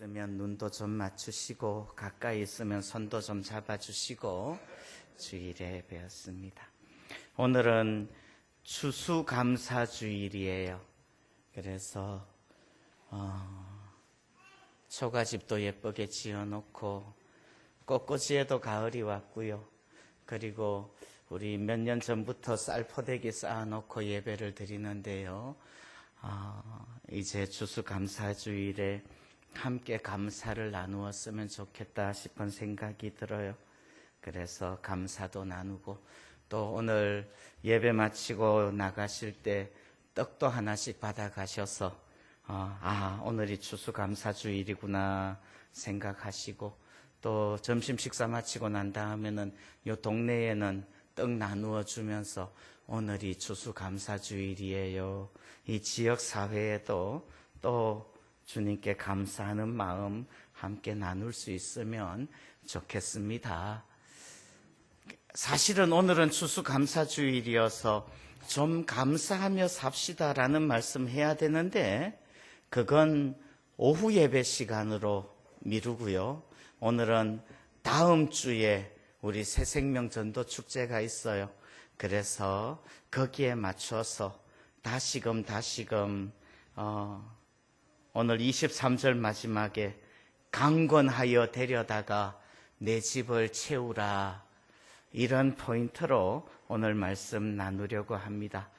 있으면 눈도 좀 맞추시고 가까이 있으면 손도 좀 잡아주시고 주일에 배웠습니다. 오늘은 추수감사주일이에요. 그래서 초가집도 예쁘게 지어놓고 꽃꽂이에도 가을이 왔고요. 그리고 우리 몇 년 전부터 쌀포대기 쌓아놓고 예배를 드리는데요. 이제 추수감사주일에 함께 감사를 나누었으면 좋겠다 싶은 생각이 들어요. 그래서 감사도 나누고 또 오늘 예배 마치고 나가실 때 떡도 하나씩 받아가셔서 오늘이 추수감사주일이구나 생각하시고 또 점심 식사 마치고 난 다음에는 요 동네에는 떡 나누어 주면서 오늘이 추수감사주일이에요. 이 지역사회에도 또 주님께 감사하는 마음 함께 나눌 수 있으면 좋겠습니다. 사실은 오늘은 추수감사주일이어서 좀 감사하며 삽시다라는 말씀 해야 되는데 그건 오후 예배 시간으로 미루고요. 오늘은 다음 주에 우리 새생명 전도 축제가 있어요. 그래서 거기에 맞춰서 다시금 오늘 23절 마지막에 강권하여 데려다가 내 집을 채우라, 이런 포인트로 오늘 말씀 나누려고 합니다.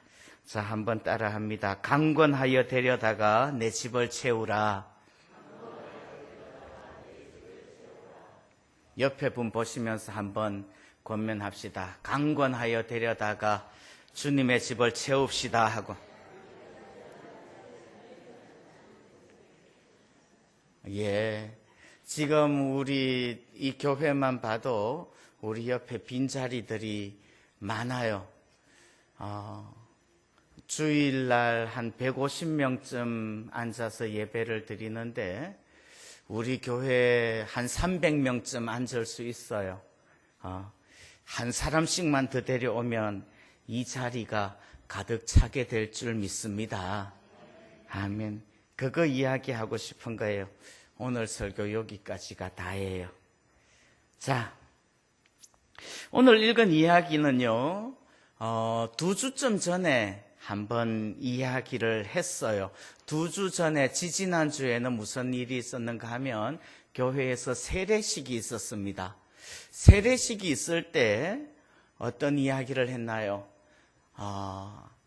자, 한번 따라합니다. 강권하여 데려다가 내 집을 채우라. 옆에 분 보시면서 한번 권면합시다. 강권하여 데려다가 주님의 집을 채웁시다 하고. 예, 지금 우리 이 교회만 봐도 우리 옆에 빈자리들이 많아요. 주일날 한 150명쯤 앉아서 예배를 드리는데 우리 교회에 한 300명쯤 앉을 수 있어요. 한 사람씩만 더 데려오면 이 자리가 가득 차게 될 줄 믿습니다. 아멘. 그거 이야기하고 싶은 거예요. 오늘 설교 여기까지가 다예요. 자, 오늘 읽은 이야기는요, 2주쯤 전에 한번 이야기를 했어요. 2주 전에 지지난주에는 무슨 일이 있었는가 하면 교회에서 세례식이 있었습니다. 세례식이 있을 때 어떤 이야기를 했나요?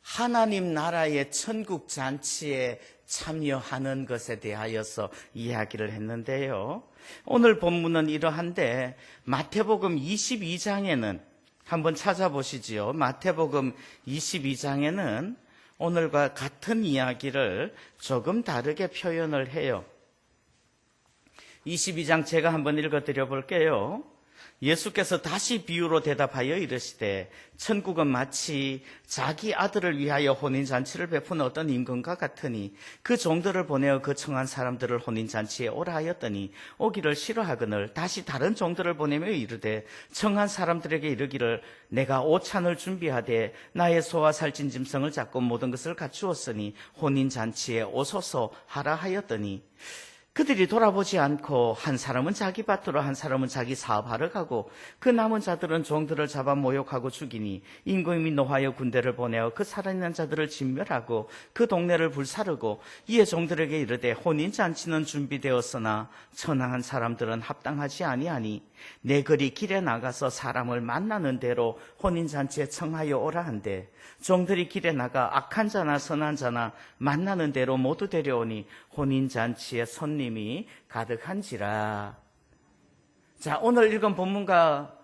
하나님 나라의 천국 잔치에 참여하는 것에 대하여서 이야기를 했는데요. 오늘 본문은 이러한데 마태복음 22장에는 한번 찾아보시지요. 마태복음 22장에는 오늘과 같은 이야기를 조금 다르게 표현을 해요. 22장 제가 한번 읽어드려 볼게요. 예수께서 다시 비유로 대답하여 이르시되 천국은 마치 자기 아들을 위하여 혼인잔치를 베푼 어떤 임금과 같으니 그 종들을 보내어 그 청한 사람들을 혼인잔치에 오라 하였더니 오기를 싫어하거늘 다시 다른 종들을 보내며 이르되 청한 사람들에게 이르기를 내가 오찬을 준비하되 나의 소와 살찐 짐승을 잡고 모든 것을 갖추었으니 혼인잔치에 오소서 하라 하였더니 그들이 돌아보지 않고 한 사람은 자기 밭으로 한 사람은 자기 사업하러 가고 그 남은 자들은 종들을 잡아 모욕하고 죽이니 임금이 노하여 군대를 보내어 그 살아있는 자들을 진멸하고 그 동네를 불사르고 이에 종들에게 이르되 혼인잔치는 준비되었으나 천황한 사람들은 합당하지 아니하니 내 거리 길에 나가서 사람을 만나는 대로 혼인잔치에 청하여 오라 한대 종들이 길에 나가 악한 자나 선한 자나 만나는 대로 모두 데려오니 혼인잔치에 손님이 가득한지라. 자, 오늘 읽은 본문과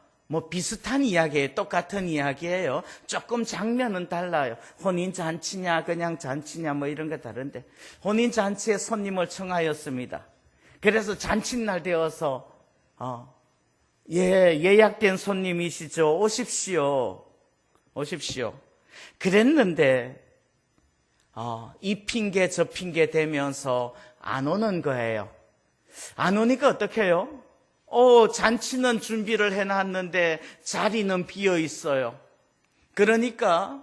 비슷한 이야기예요. 똑같은 이야기예요. 조금 장면은 달라요. 혼인잔치냐 그냥 잔치냐 이런 거 다른데 혼인잔치에 손님을 청하였습니다. 그래서 잔칫날 되어서 예약된 손님이시죠. 오십시오. 그랬는데 이 핑계 저 핑계 대면서 안 오는 거예요. 안 오니까 어떻게 해요? 잔치는 준비를 해놨는데 자리는 비어 있어요. 그러니까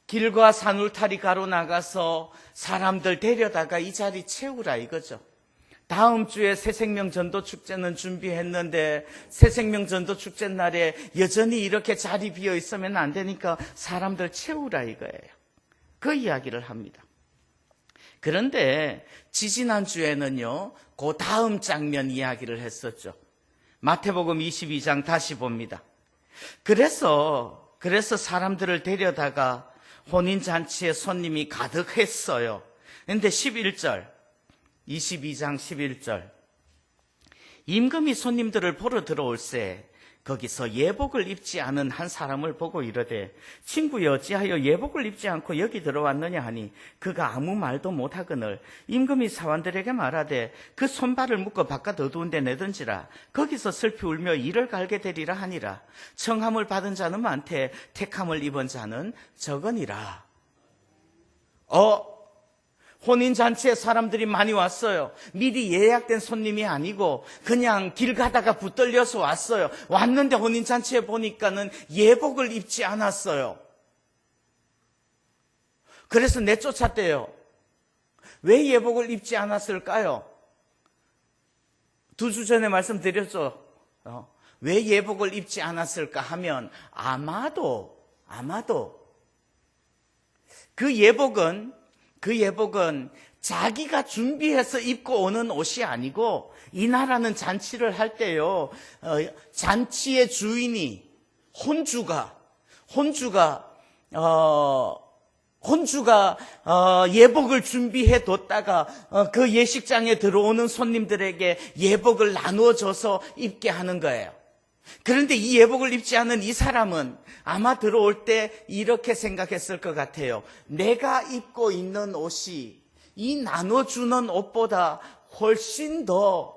길과 산울타리 가로 나가서 사람들 데려다가 이 자리 채우라 이거죠. 다음 주에 새생명 전도 축제는 준비했는데 새생명 전도 축제 날에 여전히 이렇게 자리 비어 있으면 안 되니까 사람들 채우라 이거예요. 그 이야기를 합니다. 그런데 지지난 주에는요, 그 다음 장면 이야기를 했었죠. 마태복음 22장 다시 봅니다. 그래서 사람들을 데려다가 혼인잔치에 손님이 가득했어요. 그런데 11절, 22장 11절. 임금이 손님들을 보러 들어올세 거기서 예복을 입지 않은 한 사람을 보고 이르되 친구여 어찌하여 예복을 입지 않고 여기 들어왔느냐 하니 그가 아무 말도 못하거늘 임금이 사환들에게 말하되 그 손발을 묶어 바깥 어두운 데 내던지라 거기서 슬피 울며 이를 갈게 되리라 하니라. 청함을 받은 자는 많되 택함을 입은 자는 적으니라. 혼인잔치에 사람들이 많이 왔어요. 미리 예약된 손님이 아니고 그냥 길 가다가 붙들려서 왔어요. 왔는데 혼인잔치에 보니까는 예복을 입지 않았어요. 그래서 내쫓았대요. 왜 예복을 입지 않았을까요? 2주 전에 말씀드렸죠. 왜 예복을 입지 않았을까 하면 아마도 그 예복은 자기가 준비해서 입고 오는 옷이 아니고 이 나라는 잔치를 할 때요, 잔치의 주인이 혼주가 예복을 준비해 뒀다가 그 예식장에 들어오는 손님들에게 예복을 나누어줘서 입게 하는 거예요. 그런데 이 예복을 입지 않은 이 사람은 아마 들어올 때 이렇게 생각했을 것 같아요. 내가 입고 있는 옷이 이 나눠주는 옷보다 훨씬 더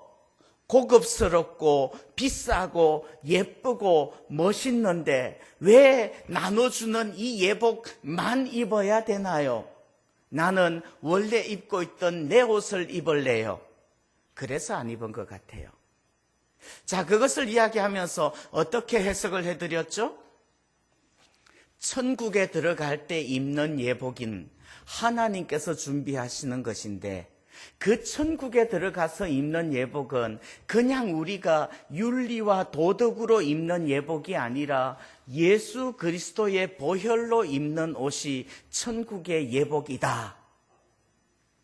고급스럽고 비싸고 예쁘고 멋있는데 왜 나눠주는 이 예복만 입어야 되나요? 나는 원래 입고 있던 내 옷을 입을래요. 그래서 안 입은 것 같아요. 자, 그것을 이야기하면서 어떻게 해석을 해드렸죠? 천국에 들어갈 때 입는 예복인 하나님께서 준비하시는 것인데 그 천국에 들어가서 입는 예복은 그냥 우리가 윤리와 도덕으로 입는 예복이 아니라 예수 그리스도의 보혈로 입는 옷이 천국의 예복이다.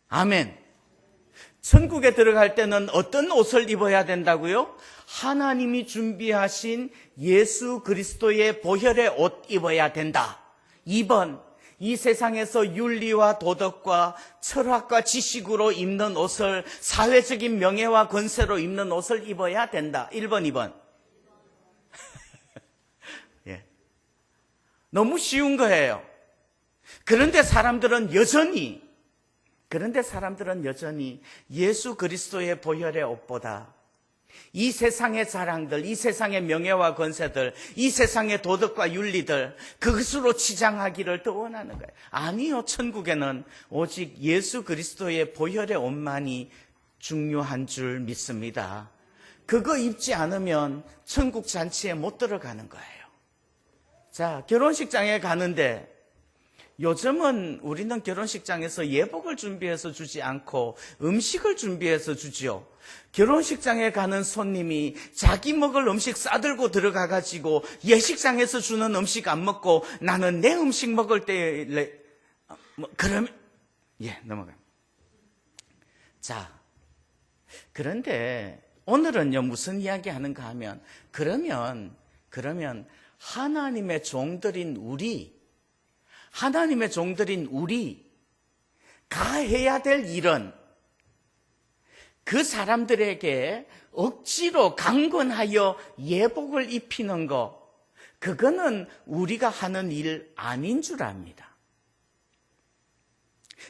아멘. 천국에 들어갈 때는 어떤 옷을 입어야 된다고요? 하나님이 준비하신 예수 그리스도의 보혈의 옷 입어야 된다. 2번, 이 세상에서 윤리와 도덕과 철학과 지식으로 입는 옷을, 사회적인 명예와 권세로 입는 옷을 입어야 된다. 1번, 2번. 예. 너무 쉬운 거예요. 그런데 사람들은 여전히 예수 그리스도의 보혈의 옷보다 이 세상의 자랑들, 이 세상의 명예와 권세들, 이 세상의 도덕과 윤리들, 그것으로 치장하기를 더 원하는 거예요. 아니요, 천국에는 오직 예수 그리스도의 보혈의 옷만이 중요한 줄 믿습니다. 그거 입지 않으면 천국 잔치에 못 들어가는 거예요. 자, 결혼식장에 가는데 요즘은 우리는 결혼식장에서 예복을 준비해서 주지 않고 음식을 준비해서 주지요. 결혼식장에 가는 손님이 자기 먹을 음식 싸들고 들어가가지고 예식장에서 주는 음식 안 먹고 나는 내 음식 먹을 때 그러면 넘어가요. 자, 그런데 오늘은요 무슨 이야기 하는가 하면 그러면 하나님의 종들인 우리가 해야 될 일은 그 사람들에게 억지로 강권하여 예복을 입히는 거, 그거는 우리가 하는 일 아닌 줄 압니다.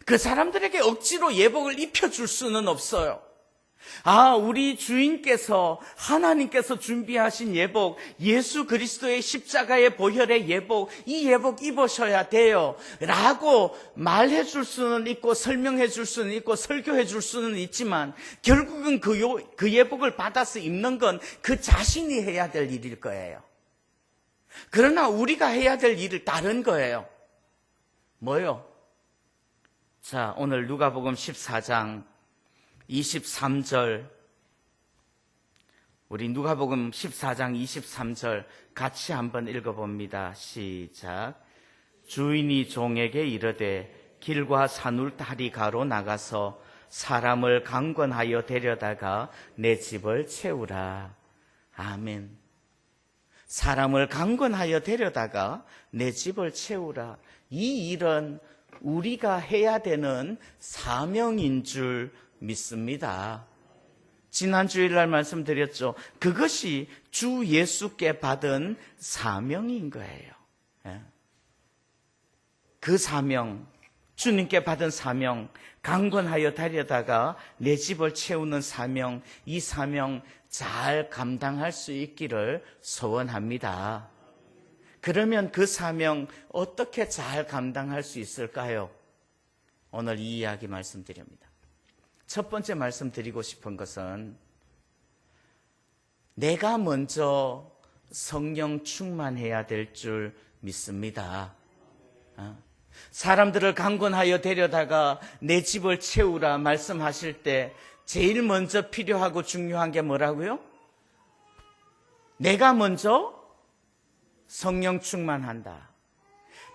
그 사람들에게 억지로 예복을 입혀줄 수는 없어요. 우리 주인께서, 하나님께서 준비하신 예복, 예수 그리스도의 십자가의 보혈의 예복, 이 예복 입으셔야 돼요 라고 말해 줄 수는 있고 설명해 줄 수는 있고 설교해 줄 수는 있지만 결국은 그 예복을 받아서 입는 건 그 자신이 해야 될 일일 거예요. 그러나 우리가 해야 될 일은 다른 거예요. 뭐요? 자, 오늘 누가복음 14장 23절, 우리 누가복음 14장 23절 같이 한번 읽어봅니다. 시작. 주인이 종에게 이르되 길과 산울다리 가로 나가서 사람을 강권하여 데려다가 내 집을 채우라. 아멘. 사람을 강권하여 데려다가 내 집을 채우라. 이 일은 우리가 해야 되는 사명인 줄 믿습니다. 지난 주일날 말씀드렸죠. 그것이 주 예수께 받은 사명인 거예요. 그 사명, 주님께 받은 사명, 강권하여 데려다가 내 집을 채우는 사명, 이 사명 잘 감당할 수 있기를 소원합니다. 그러면 그 사명 어떻게 잘 감당할 수 있을까요? 오늘 이 이야기 말씀드립니다. 첫 번째 말씀드리고 싶은 것은 내가 먼저 성령 충만해야 될 줄 믿습니다. 사람들을 강권하여 데려다가 내 집을 채우라 말씀하실 때 제일 먼저 필요하고 중요한 게 뭐라고요? 내가 먼저 성령 충만한다.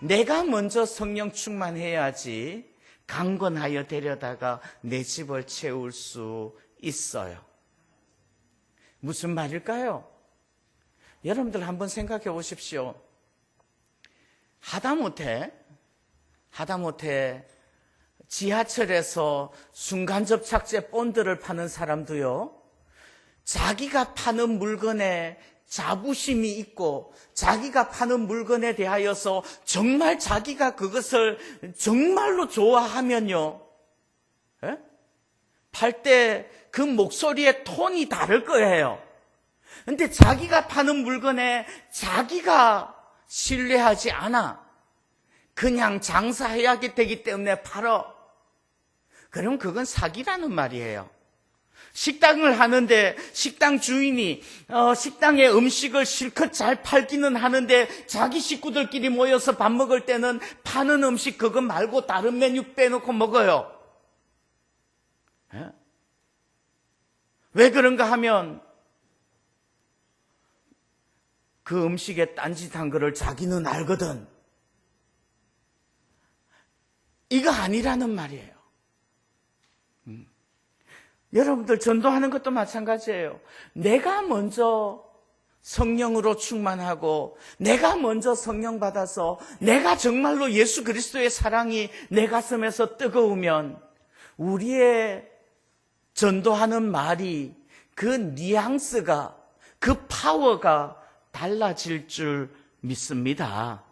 내가 먼저 성령 충만해야지 강권하여 데려다가 내 집을 채울 수 있어요. 무슨 말일까요? 여러분들 한번 생각해 보십시오. 하다못해 지하철에서 순간접착제 본드를 파는 사람도요, 자기가 파는 물건에 자부심이 있고 자기가 파는 물건에 대하여서 정말 자기가 그것을 정말로 좋아하면요, 팔 때 그 목소리의 톤이 다를 거예요. 근데 자기가 파는 물건에 자기가 신뢰하지 않아. 그냥 장사해야 되기 때문에 팔어. 그럼 그건 사기라는 말이에요. 식당을 하는데 식당 주인이 식당의 음식을 실컷 잘 팔기는 하는데 자기 식구들끼리 모여서 밥 먹을 때는 파는 음식 그거 말고 다른 메뉴 빼놓고 먹어요. 왜 그런가 하면 그 음식에 딴짓한 거를 자기는 알거든. 이거 아니라는 말이에요. 여러분들 전도하는 것도 마찬가지예요. 내가 먼저 성령으로 충만하고 내가 먼저 성령 받아서 내가 정말로 예수 그리스도의 사랑이 내 가슴에서 뜨거우면 우리의 전도하는 말이 그 뉘앙스가, 그 파워가 달라질 줄 믿습니다.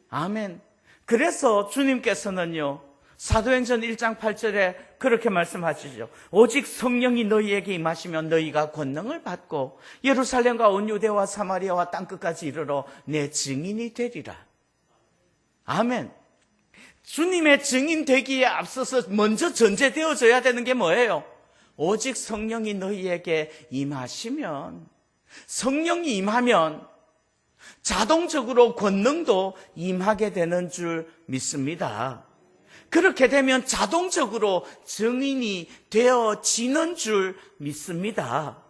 아멘. 그래서 주님께서는요, 사도행전 1장 8절에 그렇게 말씀하시죠. 오직 성령이 너희에게 임하시면 너희가 권능을 받고 예루살렘과 온 유대와 사마리아와 땅끝까지 이르러 내 증인이 되리라. 아멘. 주님의 증인 되기에 앞서서 먼저 전제되어져야 되는 게 뭐예요? 오직 성령이 너희에게 임하시면, 성령이 임하면 자동적으로 권능도 임하게 되는 줄 믿습니다. 그렇게 되면 자동적으로 증인이 되어지는 줄 믿습니다.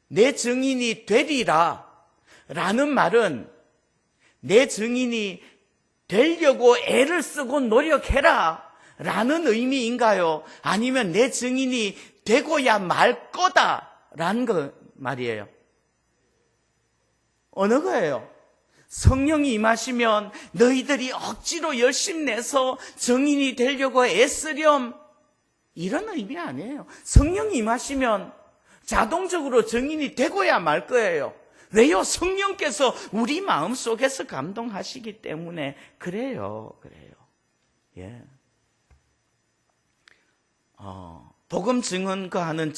내 증인이 되리라 라는 말은 내 증인이 되려고 애를 쓰고 노력해라 라는 의미인가요? 아니면 내 증인이 되고야 말 거다 라는 거 말이에요. 어느 거예요? 성령이 임하시면 너희들이 억지로 열심내서 증인이 되려고 애쓰렴, 이런 의미 아니에요. 성령이 임하시면 자동적으로 증인이 되고야 말 거예요. 왜요? 성령께서 우리 마음속에서 감동하시기 때문에 그래요. 예. 복음 증언가하는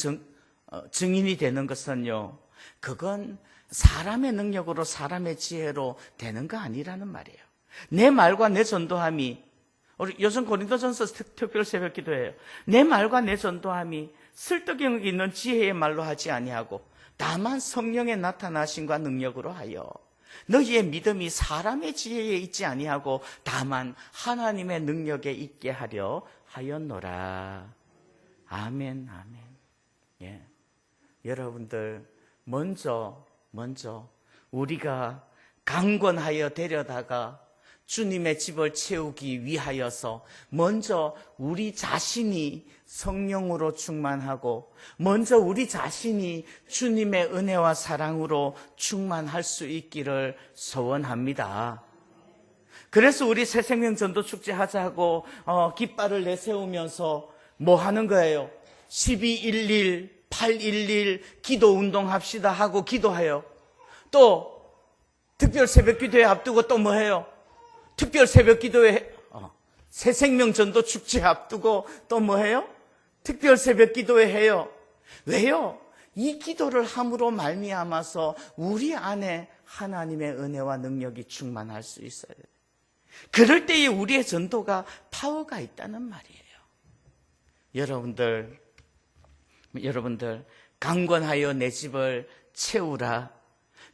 증인이 되는 것은요, 그건 사람의 능력으로 사람의 지혜로 되는 거 아니라는 말이에요. 내 말과 내 전도함이, 우리 요즘 고린도전서 특별 새벽 기도예요. 내 말과 내 전도함이 설득력 있는 지혜의 말로 하지 아니하고 다만 성령의 나타나심과 능력으로 하여 너희의 믿음이 사람의 지혜에 있지 아니하고 다만 하나님의 능력에 있게 하려 하였노라. 아멘, 아멘. 예. 여러분들, 먼저 우리가 강권하여 데려다가 주님의 집을 채우기 위하여서 먼저 우리 자신이 성령으로 충만하고 먼저 우리 자신이 주님의 은혜와 사랑으로 충만할 수 있기를 소원합니다. 그래서 우리 새생명 전도축제 하자고 깃발을 내세우면서 뭐 하는 거예요? 12.11, 8.11 기도운동 합시다 하고 기도해요. 또 특별 새벽기도회 앞두고 또 뭐 해요? 특별 새벽기도회 새생명 전도축제 앞두고 또 뭐 해요? 특별 새벽기도회 해요. 왜요? 이 기도를 함으로 말미암아서 우리 안에 하나님의 은혜와 능력이 충만할 수 있어야 돼요. 그럴 때에 우리의 전도가 파워가 있다는 말이에요. 여러분들 강권하여 내 집을 채우라.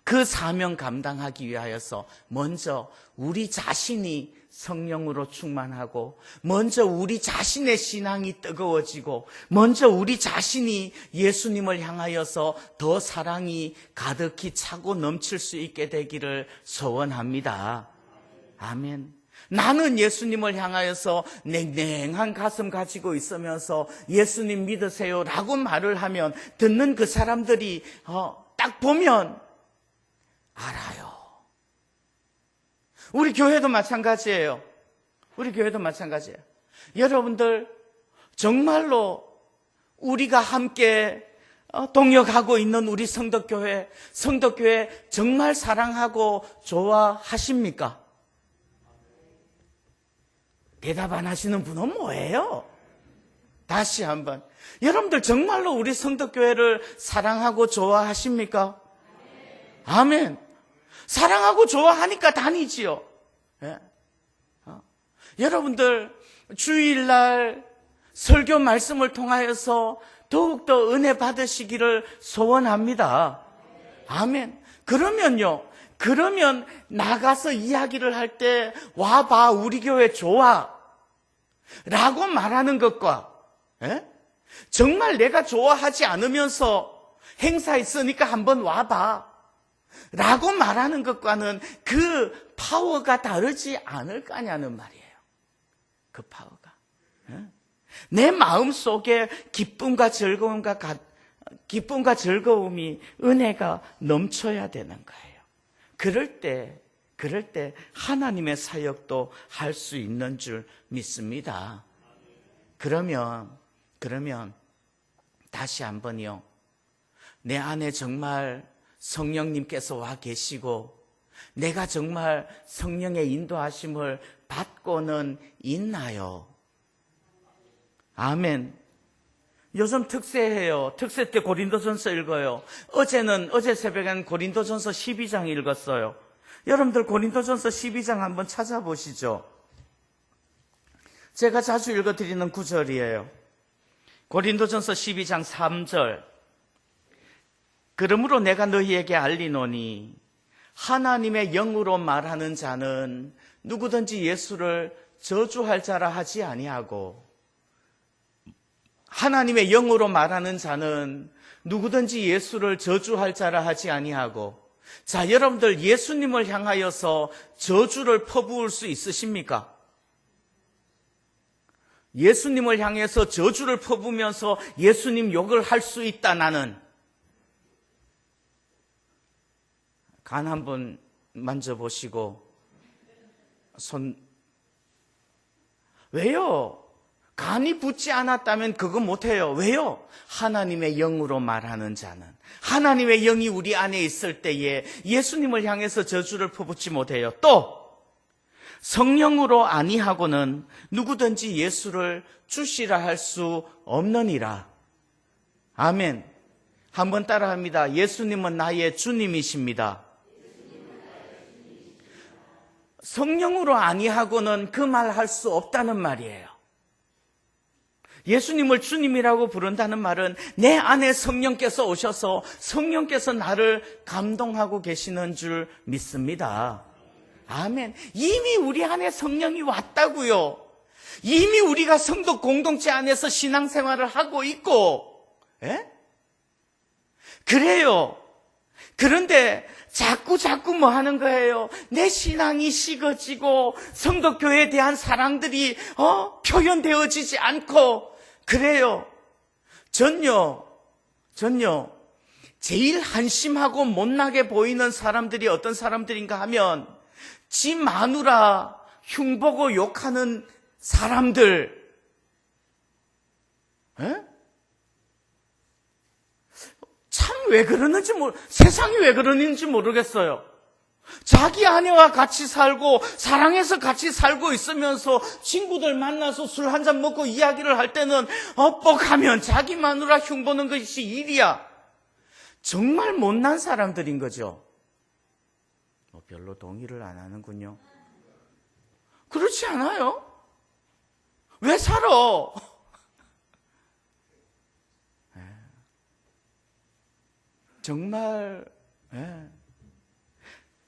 그 사명 감당하기 위하여서 먼저 우리 자신이 성령으로 충만하고 먼저 우리 자신의 신앙이 뜨거워지고 먼저 우리 자신이 예수님을 향하여서 더 사랑이 가득히 차고 넘칠 수 있게 되기를 소원합니다. 아멘. 나는 예수님을 향하여서 냉랭한 가슴 가지고 있으면서 예수님 믿으세요 라고 말을 하면 듣는 그 사람들이 딱 보면 알아요. 우리 교회도 마찬가지예요. 여러분들 정말로 우리가 함께 동역하고 있는 우리 성덕교회 정말 사랑하고 좋아하십니까? 대답 안 하시는 분은 뭐예요? 다시 한번. 여러분들 정말로 우리 성덕교회를 사랑하고 좋아하십니까? 아멘. 사랑하고 좋아하니까 다니지요. 예. 여러분들 주일날 설교 말씀을 통하여서 더욱더 은혜 받으시기를 소원합니다. 아멘. 그러면 나가서 이야기를 할 때 와봐 우리 교회 좋아 라고 말하는 것과 정말 내가 좋아하지 않으면서 행사 있으니까 한번 와봐 라고 말하는 것과는 그 파워가 다르지 않을 거냐는 말이에요. 그 파워가. 내 마음속에 기쁨과 즐거움이 은혜가 넘쳐야 되는 거예요. 그럴 때 하나님의 사역도 할 수 있는 줄 믿습니다. 그러면 다시 한번요. 내 안에 정말 성령님께서 와 계시고 내가 정말 성령의 인도하심을 받고는 있나요? 아멘. 요즘 특세해요. 특세 때 고린도전서 읽어요. 어제 새벽엔 고린도전서 12장 읽었어요. 여러분들 고린도전서 12장 한번 찾아보시죠. 제가 자주 읽어드리는 구절이에요. 고린도전서 12장 3절. 그러므로 내가 너희에게 알리노니 하나님의 영으로 말하는 자는 누구든지 예수를 저주할 자라 하지 아니하고 하나님의 영으로 말하는 자는 누구든지 예수를 저주할 자라 하지 아니하고 자, 여러분들 예수님을 향하여서 저주를 퍼부을 수 있으십니까? 예수님을 향해서 저주를 퍼부으면서 예수님 욕을 할 수 있다 나는. 간 한번 만져보시고 왜요? 간이 붙지 않았다면 그거 못해요. 왜요? 하나님의 영으로 말하는 자는 하나님의 영이 우리 안에 있을 때에 예수님을 향해서 저주를 퍼붓지 못해요. 또 성령으로 아니하고는 누구든지 예수를 주시라 할 수 없느니라. 아멘. 한번 따라합니다. 예수님은 나의 주님이십니다. 성령으로 아니하고는 그 말 할 수 없다는 말이에요. 예수님을 주님이라고 부른다는 말은 내 안에 성령께서 오셔서 성령께서 나를 감동하고 계시는 줄 믿습니다. 아멘. 이미 우리 안에 성령이 왔다고요. 이미 우리가 성도 공동체 안에서 신앙생활을 하고 있고, 그래요. 그런데 자꾸 뭐 하는 거예요? 내 신앙이 식어지고 성도교회에 대한 사랑들이 표현되어지지 않고, 그래요. 전요 제일 한심하고 못나게 보이는 사람들이 어떤 사람들인가 하면 지 마누라 흉보고 욕하는 사람들. 참 왜 그러는지 세상이 왜 그러는지 모르겠어요. 자기 아내와 같이 살고 사랑해서 같이 살고 있으면서 친구들 만나서 술 한잔 먹고 이야기를 할 때는 뻑하면 자기 마누라 흉보는 것이 일이야. 정말 못난 사람들인 거죠. 별로 동의를 안 하는군요. 그렇지 않아요? 왜 살아? 정말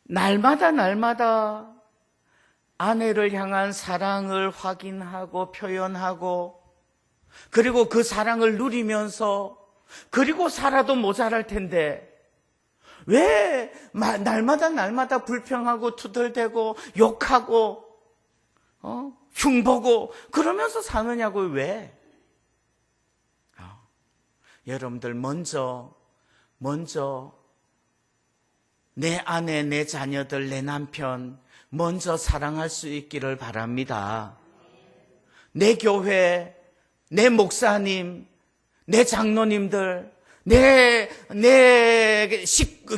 날마다 아내를 향한 사랑을 확인하고 표현하고, 그리고 그 사랑을 누리면서 그리고 살아도 모자랄 텐데 왜 날마다 불평하고 투덜대고 욕하고 흉보고 그러면서 사느냐고. 왜? 여러분들 먼저 내 아내, 내 자녀들, 내 남편 먼저 사랑할 수 있기를 바랍니다. 내 교회, 내 목사님, 내 장로님들, 내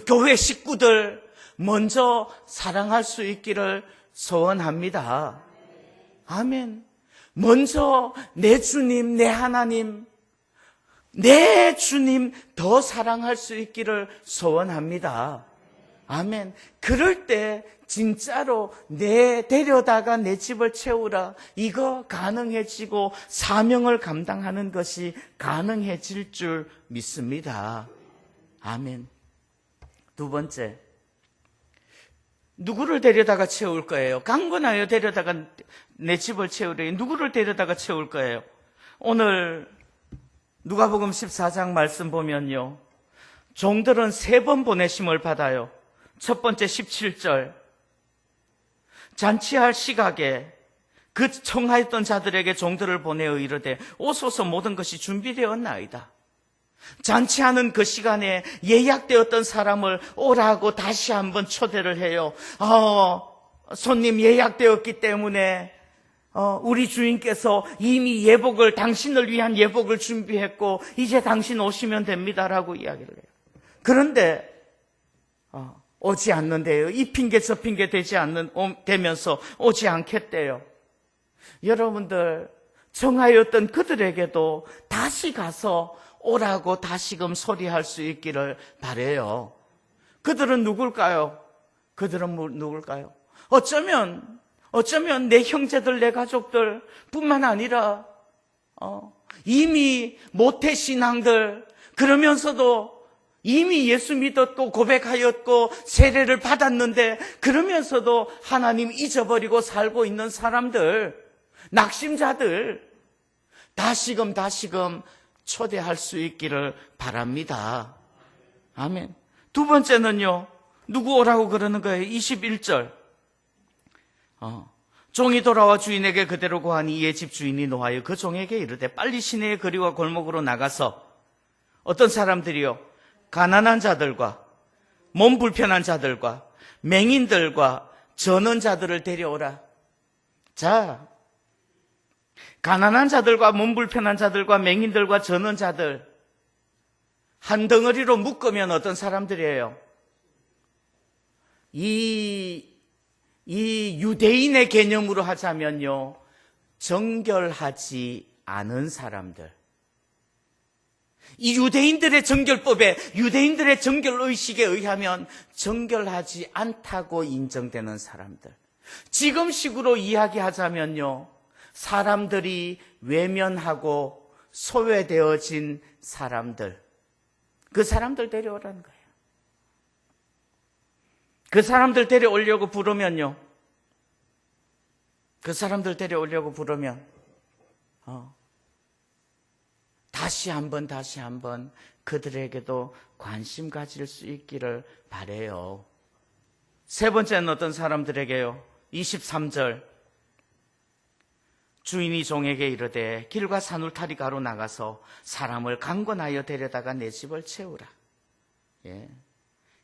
교회 식구들 먼저 사랑할 수 있기를 소원합니다. 아멘. 먼저 내 주님, 내 하나님, 내 주님 더 사랑할 수 있기를 소원합니다. 아멘. 그럴 때 진짜로 데려다가 내 집을 채우라, 이거 가능해지고 사명을 감당하는 것이 가능해질 줄 믿습니다. 아멘. 두 번째, 누구를 데려다가 채울 거예요? 강건하여 데려다가 내 집을 채우래. 누구를 데려다가 채울 거예요? 오늘 누가복음 14장 말씀 보면요, 종들은 3번 보내심을 받아요. 첫 번째 17절, 잔치할 시각에 그 청하였던 자들에게 종들을 보내어 이르되 오소서, 모든 것이 준비되었나이다. 잔치하는 그 시간에 예약되었던 사람을 오라고 다시 한번 초대를 해요. 손님 예약되었기 때문에 우리 주인께서 이미 당신을 위한 예복을 준비했고 이제 당신 오시면 됩니다라고 이야기를 해요. 그런데 오지 않는데요. 이 핑계 저 핑계 되면서 오지 않겠대요. 여러분들, 청하였던 그들에게도 다시 가서 오라고 다시금 소리할 수 있기를 바라요. 그들은 누굴까요? 어쩌면 내 형제들, 내 가족들 뿐만 아니라 이미 모태신앙들, 그러면서도 이미 예수 믿었고 고백하였고 세례를 받았는데 그러면서도 하나님 잊어버리고 살고 있는 사람들, 낙심자들 다시금 초대할 수 있기를 바랍니다. 아멘. 두 번째는요, 누구 오라고 그러는 거예요? 21절. 종이 돌아와 주인에게 그대로 고하니 이에 집 주인이 노하여 그 종에게 이르되 빨리 시내의 거리와 골목으로 나가서 어떤 사람들이요, 가난한 자들과 몸 불편한 자들과 맹인들과 전원자들을 데려오라. 자, 가난한 자들과 몸 불편한 자들과 맹인들과 전원자들 한 덩어리로 묶으면 어떤 사람들이에요? 이 유대인의 개념으로 하자면요, 정결하지 않은 사람들. 이 유대인들의 정결법에, 유대인들의 정결의식에 의하면 정결하지 않다고 인정되는 사람들. 지금식으로 이야기하자면요, 사람들이 외면하고 소외되어진 사람들, 그 사람들 데려오라는 거예요. 그 사람들 데려오려고 부르면 다시 한번 그들에게도 관심 가질 수 있기를 바라요. 세 번째는 어떤 사람들에게요? 23절. 주인이 종에게 이르되 길과 산울타리가로 나가서 사람을 강권하여 데려다가 내 집을 채우라.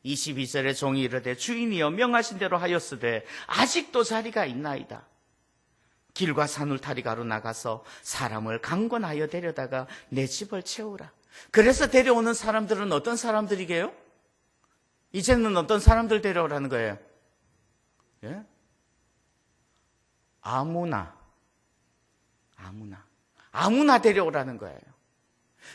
22절에 종이 이르되 주인이여 명하신 대로 하였으되 아직도 자리가 있나이다. 길과 산울타리가로 나가서 사람을 강권하여 데려다가 내 집을 채우라. 그래서 데려오는 사람들은 어떤 사람들이게요? 이제는 어떤 사람들 데려오라는 거예요? 아무나 데려오라는 거예요.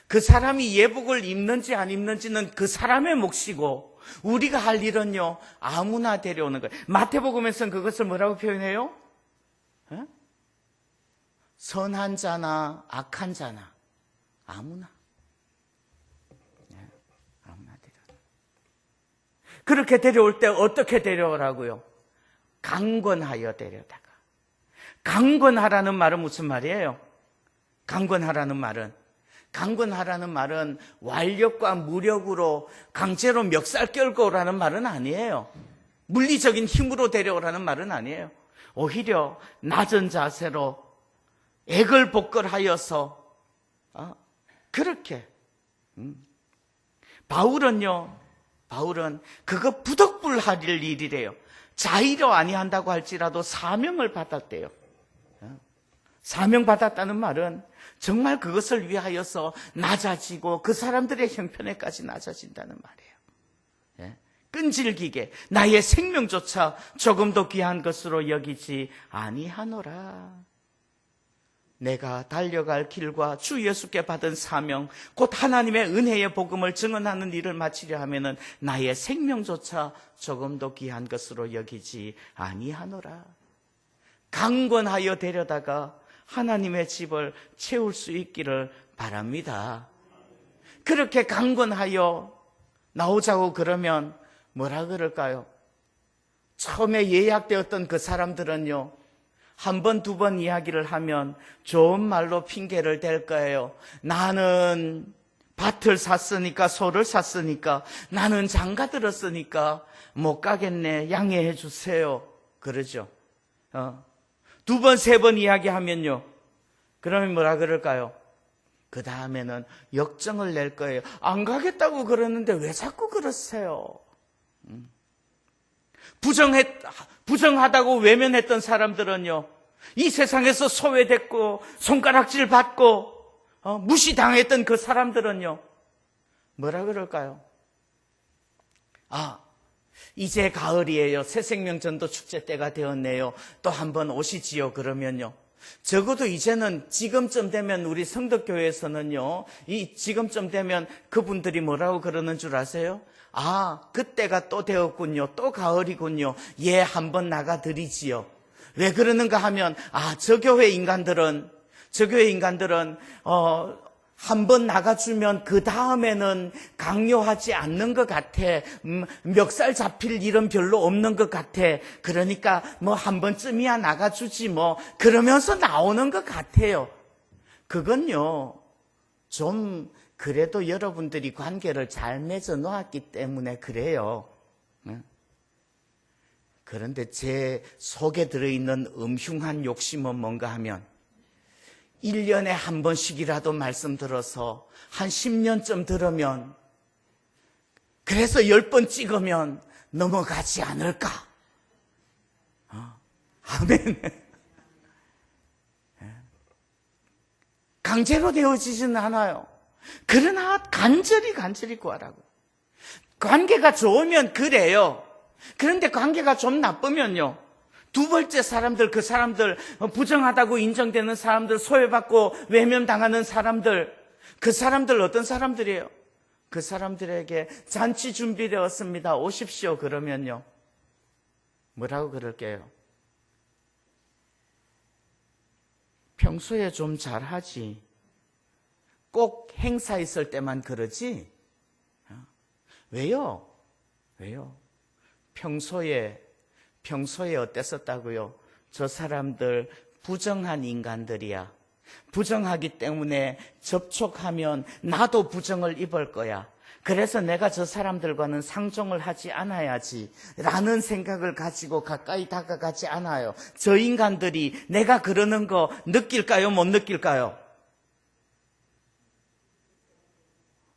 그 사람이 예복을 입는지 안 입는지는 그 사람의 몫이고 우리가 할 일은요 아무나 데려오는 거예요. 마태복음에서는 그것을 뭐라고 표현해요? 선한 자나 악한 자나 아무나 데려오라. 그렇게 데려올 때 어떻게 데려오라고요? 강권하여 데려다가. 강권하라는 말은 무슨 말이에요? 강권하라는 말은 완력과 무력으로 강제로 멱살 끌고 오라는 말은 아니에요. 물리적인 힘으로 데려오라는 말은 아니에요. 오히려 낮은 자세로 애걸복걸하여서 그렇게 바울은 그거 부득불할 일이래요. 자의로 아니한다고 할지라도 사명을 받았대요. 사명 받았다는 말은 정말 그것을 위하여서 낮아지고 그 사람들의 형편에까지 낮아진다는 말이에요. 끈질기게 나의 생명조차 조금도 귀한 것으로 여기지 아니하노라. 내가 달려갈 길과 주 예수께 받은 사명, 곧 하나님의 은혜의 복음을 증언하는 일을 마치려 하면은 나의 생명조차 조금도 귀한 것으로 여기지 아니하노라. 강권하여 데려다가 하나님의 집을 채울 수 있기를 바랍니다. 그렇게 강권하여 나오자고 그러면 뭐라 그럴까요? 처음에 예약되었던 그 사람들은요, 한 번, 두 번 이야기를 하면 좋은 말로 핑계를 댈 거예요. 나는 밭을 샀으니까, 소를 샀으니까, 나는 장가 들었으니까 못 가겠네, 양해해 주세요. 그러죠. 두 번, 세 번 이야기하면요, 그러면 뭐라 그럴까요? 그 다음에는 역정을 낼 거예요. 안 가겠다고 그러는데 왜 자꾸 그러세요? 부정하다고 외면했던 사람들은요, 이 세상에서 소외됐고 손가락질 받고 무시당했던 그 사람들은요, 뭐라 그럴까요? 이제 가을이에요. 새생명전도 축제 때가 되었네요. 또 한번 오시지요. 그러면요, 적어도 이제는 지금쯤 되면 우리 성덕교회에서는요, 이 지금쯤 되면 그분들이 뭐라고 그러는 줄 아세요? 그때가 또 되었군요. 또 가을이군요. 예, 한번 나가드리지요. 왜 그러는가 하면, 저 교회 인간들은 한번 나가주면 그 다음에는 강요하지 않는 것 같아. 멱살 잡힐 일은 별로 없는 것 같아. 그러니까 뭐 한 번쯤이야 나가주지 뭐. 그러면서 나오는 것 같아요. 그건요, 좀 그래도 여러분들이 관계를 잘 맺어 놓았기 때문에 그래요. 그런데 제 속에 들어있는 음흉한 욕심은 뭔가 하면 1년에 한 번씩이라도 말씀 들어서 한 10년쯤 들으면, 그래서 10번 찍으면 넘어가지 않을까? 아멘. 강제로 되어지지는 않아요. 그러나 간절히 구하라고. 관계가 좋으면 그래요. 그런데 관계가 좀 나쁘면요, 두 번째 사람들, 그 사람들, 부정하다고 인정되는 사람들, 소외받고 외면당하는 사람들, 그 사람들 어떤 사람들이에요? 그 사람들에게 잔치 준비되었습니다, 오십시오. 그러면요, 뭐라고 그럴게요? 평소에 좀 잘하지. 꼭 행사 있을 때만 그러지? 왜요? 평소에 어땠었다고요? 저 사람들 부정한 인간들이야. 부정하기 때문에 접촉하면 나도 부정을 입을 거야. 그래서 내가 저 사람들과는 상종을 하지 않아야지 라는 생각을 가지고 가까이 다가가지 않아요. 저 인간들이 내가 그러는 거 느낄까요? 못 느낄까요?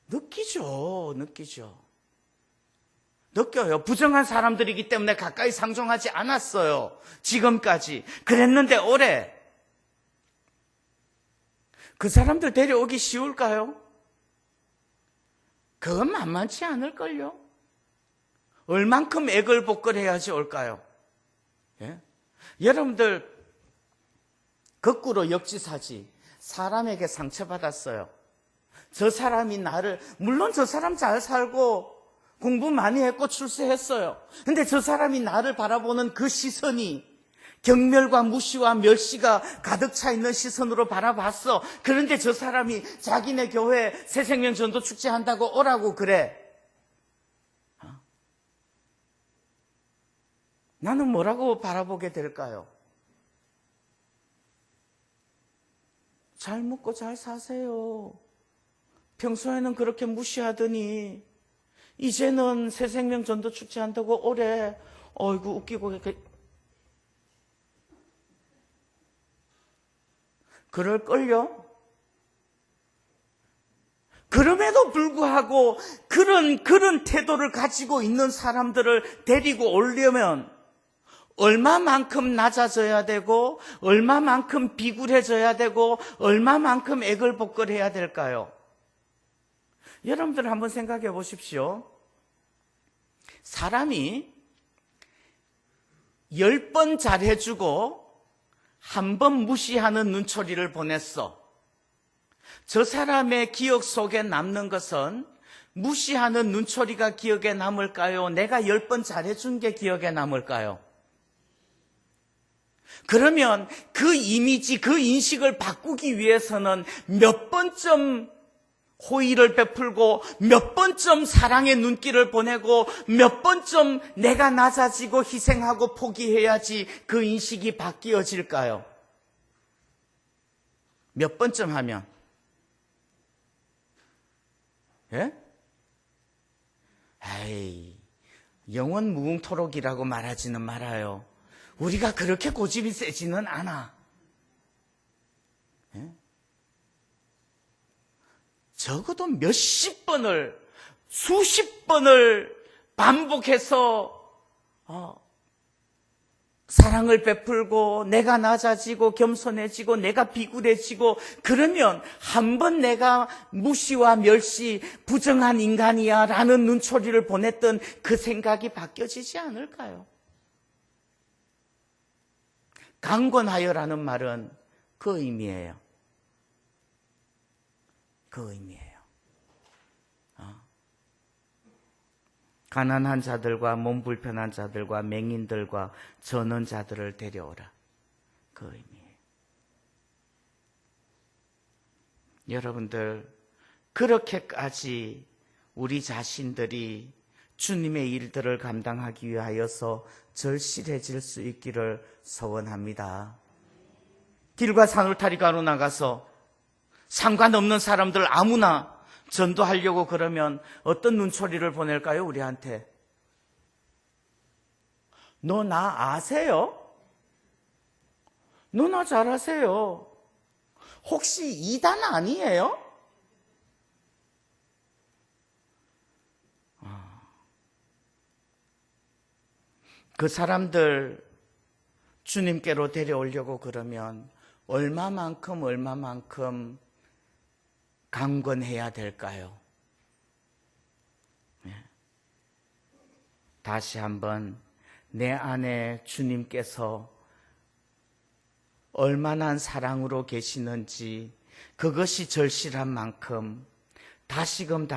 느끼죠. 느껴요. 부정한 사람들이기 때문에 가까이 상종하지 않았어요. 지금까지. 그랬는데 올해 그 사람들 데려오기 쉬울까요? 그건 만만치 않을걸요. 얼만큼 애걸복걸해야지 올까요? 예? 여러분들 거꾸로 역지사지. 사람에게 상처받았어요. 저 사람이 나를, 물론 저 사람 잘 살고 공부 많이 했고 출세했어요. 근데 저 사람이 나를 바라보는 그 시선이 경멸과 무시와 멸시가 가득 차 있는 시선으로 바라봤어. 그런데 저 사람이 자기네 교회 새생명 전도 축제 한다고 오라고 그래. 나는 뭐라고 바라보게 될까요? 잘 먹고 잘 사세요. 평소에는 그렇게 무시하더니 이제는 새생명 전도 축제 한다고 오래. 어이구 웃기고 이렇게. 그럴걸요? 그럼에도 불구하고 그런 태도를 가지고 있는 사람들을 데리고 오려면 얼마만큼 낮아져야 되고 얼마만큼 비굴해져야 되고 얼마만큼 애걸복걸해야 될까요? 여러분들 한번 생각해 보십시오. 사람이 10번 잘해주고 한 번 무시하는 눈초리를 보냈어. 저 사람의 기억 속에 남는 것은 무시하는 눈초리가 기억에 남을까요? 내가 10번 잘해준 게 기억에 남을까요? 그러면 그 이미지, 그 인식을 바꾸기 위해서는 몇 번쯤 호의를 베풀고 몇 번쯤 사랑의 눈길을 보내고 몇 번쯤 내가 낮아지고 희생하고 포기해야지 그 인식이 바뀌어질까요? 몇 번쯤 하면? 예? 에이, 영원 무궁토록이라고 말하지는 말아요. 우리가 그렇게 고집이 세지는 않아. 예? 적어도 몇십 번을, 수십 번을 반복해서 사랑을 베풀고 내가 낮아지고 겸손해지고 내가 비굴해지고 그러면 한 번 내가 무시와 멸시, 부정한 인간이야 라는 눈초리를 보냈던 그 생각이 바뀌어지지 않을까요? 강권하여라는 말은 그 의미예요. 그 의미예요. 가난한 자들과 몸 불편한 자들과 맹인들과 전원자들을 데려오라. 그 의미예요. 여러분들 그렇게까지 우리 자신들이 주님의 일들을 감당하기 위하여서 절실해질 수 있기를 소원합니다. 길과 산울타리 가로 나가서 상관없는 사람들 아무나 전도하려고 그러면 어떤 눈초리를 보낼까요? 우리한테. 너 나 아세요? 너 나 잘 아세요? 혹시 이단 아니에요? 그 사람들 주님께로 데려오려고 그러면 얼마만큼 강권해야 될까요? 다시 한번 내 안에 주님께서 얼마나 사랑으로 계시는지 그것이 절실한 만큼 다시금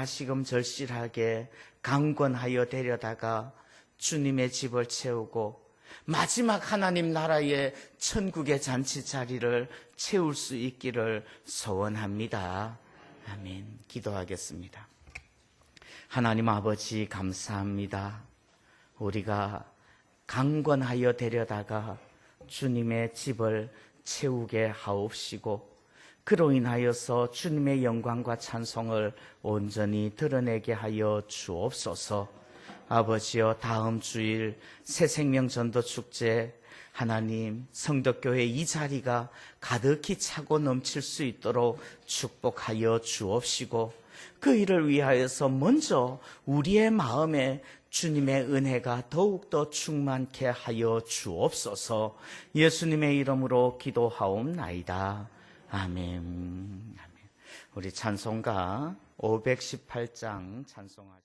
절실하게 강권하여 데려다가 주님의 집을 채우고 마지막 하나님 나라의 천국의 잔치 자리를 채울 수 있기를 소원합니다. 아멘. 기도하겠습니다. 하나님 아버지 감사합니다. 우리가 강권하여 데려다가 주님의 집을 채우게 하옵시고 그로 인하여서 주님의 영광과 찬송을 온전히 드러내게 하여 주옵소서. 아버지여, 다음 주일 새생명전도축제 하나님 성덕교회 이 자리가 가득히 차고 넘칠 수 있도록 축복하여 주옵시고, 그 일을 위하여서 먼저 우리의 마음에 주님의 은혜가 더욱더 충만케 하여 주옵소서. 예수님의 이름으로 기도하옵나이다. 아멘. 우리 찬송가 518장 찬송하시죠.